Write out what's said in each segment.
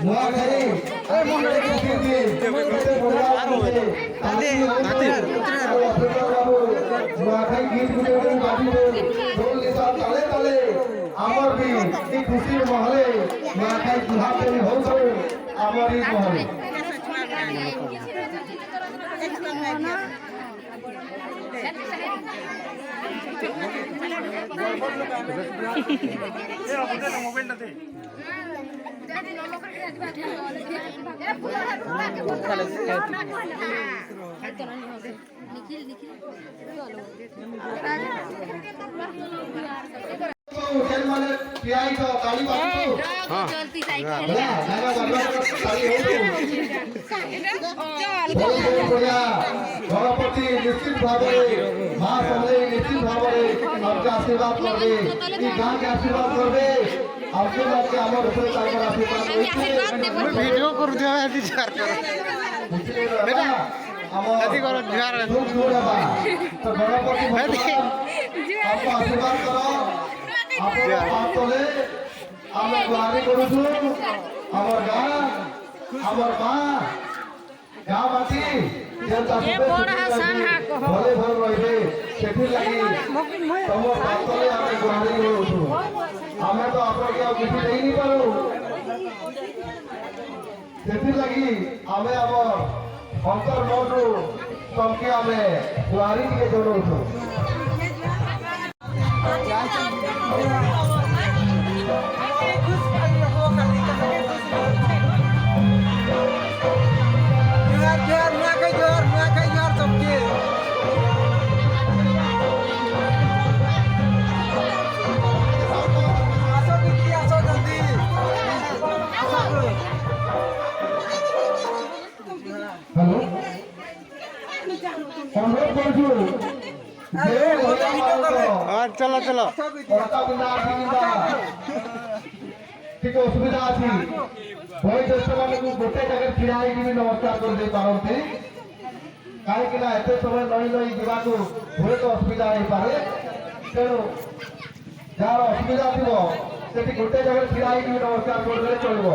ନୂଆଖାଇ ନୂଆଖାଇ ଗୀତ ଗୁଟେ ବାଜିବେ ଢୋଲ ନିଶା ତାଳେ ତାଳେ ଆମର ବି ଏ ଖୁସି ମହଲେ ନୂଆଖାଇ ଜୁହାର ବି ହଉଛୁ ଆମର ଏ ମହଲେ गणपति निश्चित भाव माँ समझे निश्चित भाव आपके आशीर्वाद करबे गाँव के आशीर्वाद करबे आपके बात के आम आशीर्वाद वीडियो कर दिया है टीचर बेटा यदि करो जुआर तो गणपति आपको आशीर्वाद करो आप तले आम गुहारी करूँ आमर गाँ आमर माँ गाँव बासी भले भल रही से तुम पातले आम गुहारी करूँ आम तो आपके किसी नहीं पारू से लगी आम आम अंतर मनु तमके आम गुहारी टे जनाऊँ चलो चलो ठीक असुविधा अच्छी वयोज्येष्ठ मान गोटे जगह ठिया नमस्कार कर पारती कहीं एत समय नई नई जावाक हुए तो असुविधा हो पाए तेणु जार असुविधा थी से गोटे जगह ठिया नमस्कार कर चलो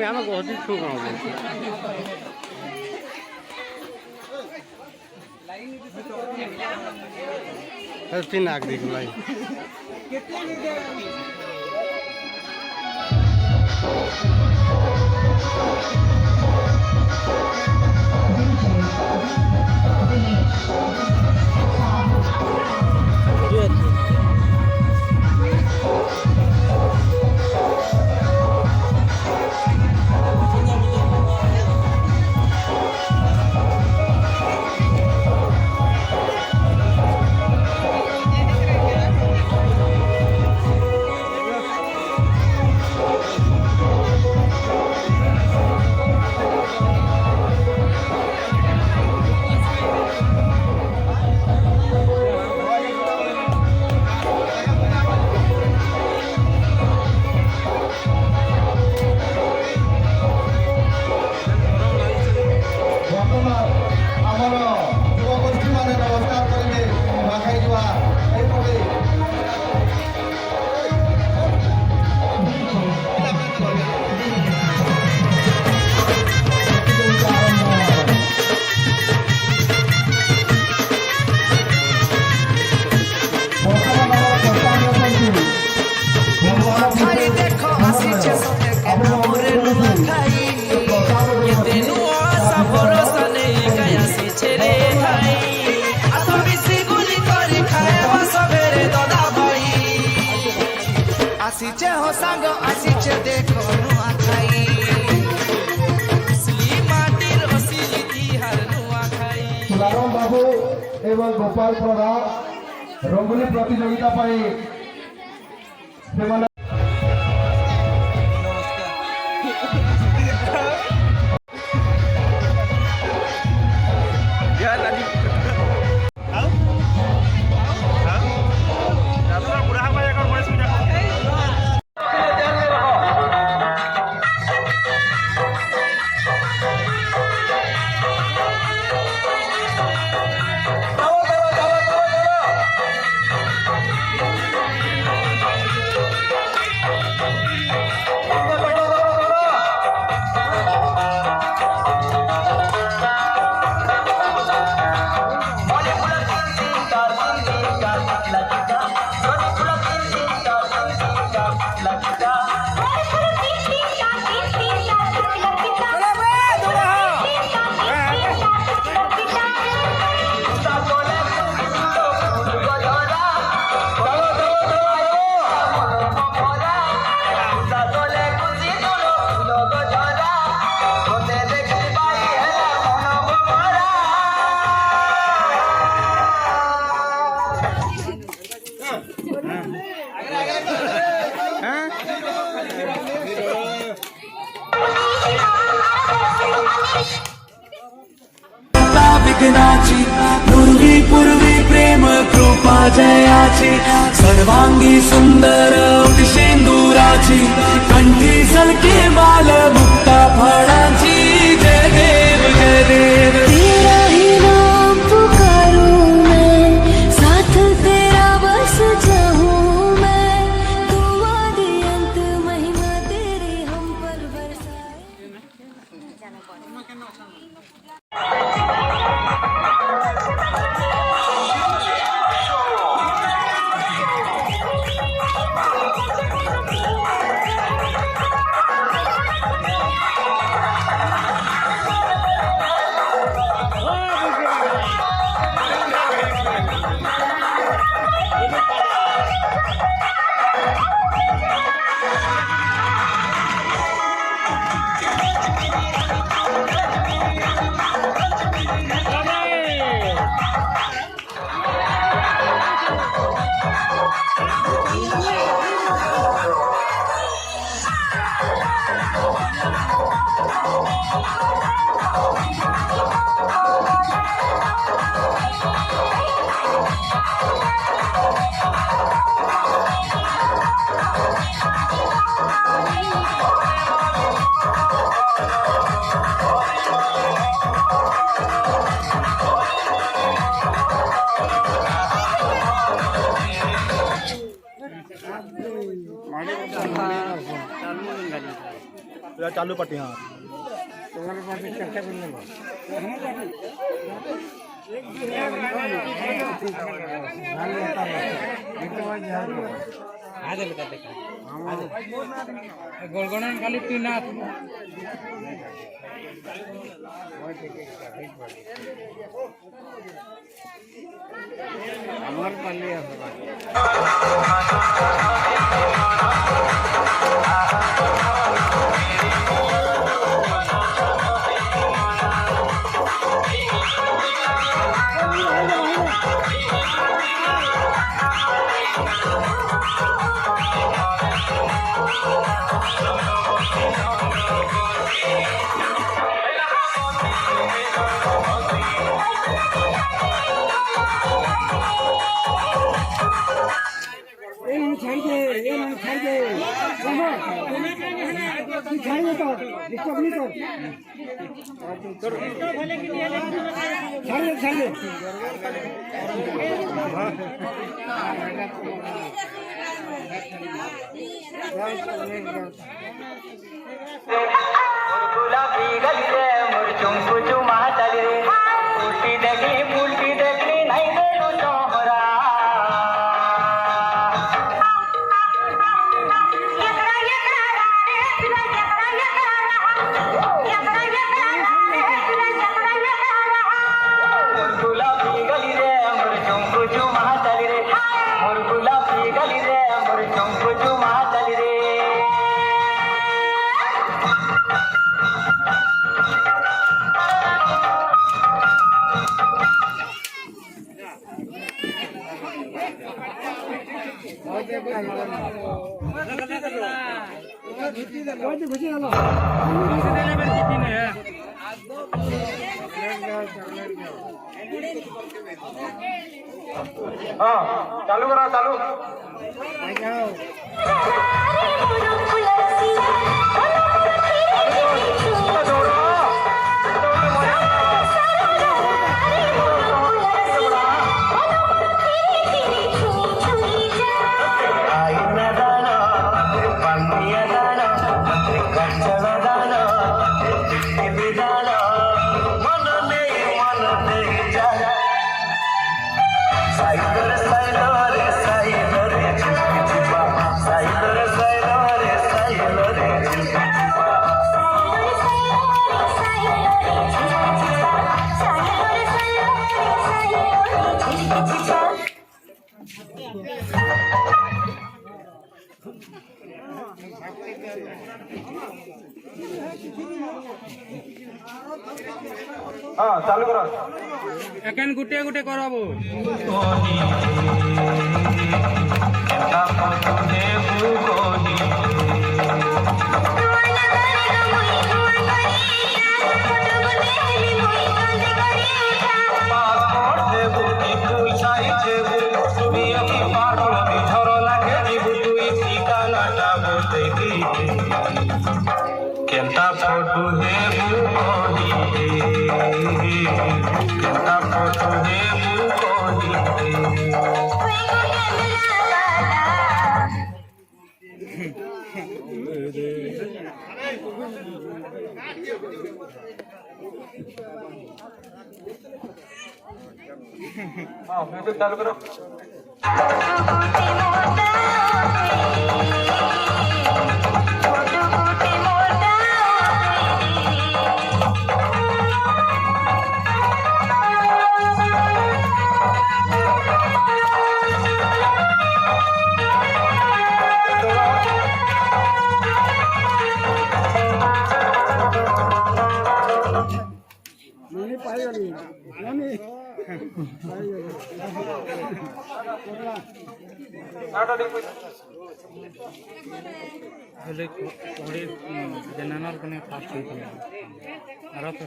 आम बहुत छू तीन आग देख भाई आसीचे हो सांग आसीचे देखो नुआ खाई असली माटीर असली तिहार नुआ खाई ଏବଂ ଗୋପାଳ ପ୍ରଧାନ ରଙ୍ଗୋଲି ପ୍ରତିଯୋଗିତା ପାଇଁ ସେମାନେ विघ्नाची पूर्वी पूर्वी प्रेम कृपा जयाची सर्वांगी सुंदर शेंदुराची कंठी सलके माल मुक्ता फळाची जय देव जय देव तेरा ही नाम पुकारूं मैं साथ तेरा बस जाऊं मैं दुआ दे अंत महिमा तेरी हम पर बरसाए चालू पाटी हाँ गोलगोना खाली तीन আমার পালি আছে गुलाबी गली रे मोर चुमकू चुमा चली रे उल्टी देखली नहीं देलू तोहरा गुलाबी गली रे मोर चुमकू चुमा चली रे मोर गुलाबी गली रे मोर चुमकू चुमा चली रे हाँ चालू करा चालू हाँ चालू करा এখন গুটে গুটে করাবো केंता फोटो है केंता फोटो है हाँ म्यूजिक चालू करो হলে ওরে জানানোর কোনো ফাস্ট হইতো না আরো তো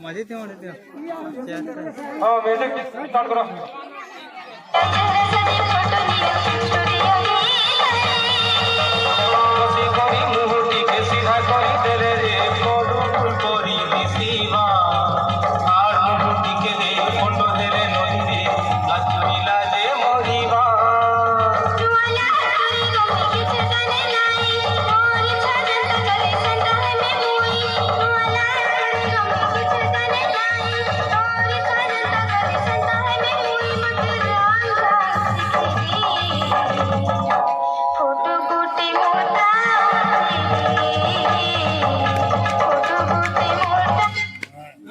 मजे थे हाँ म्यूजिक स्टार्ट करो मुहूर्ती के सीधा करी तेरे रे फोटो फुल करी दिसीवा আর মুহূর্তি के रे फोटो तेरे नदी रे लाजुला जे मरिवा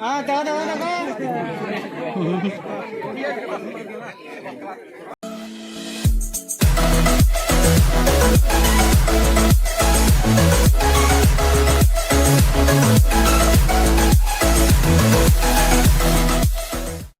हाँ, दादा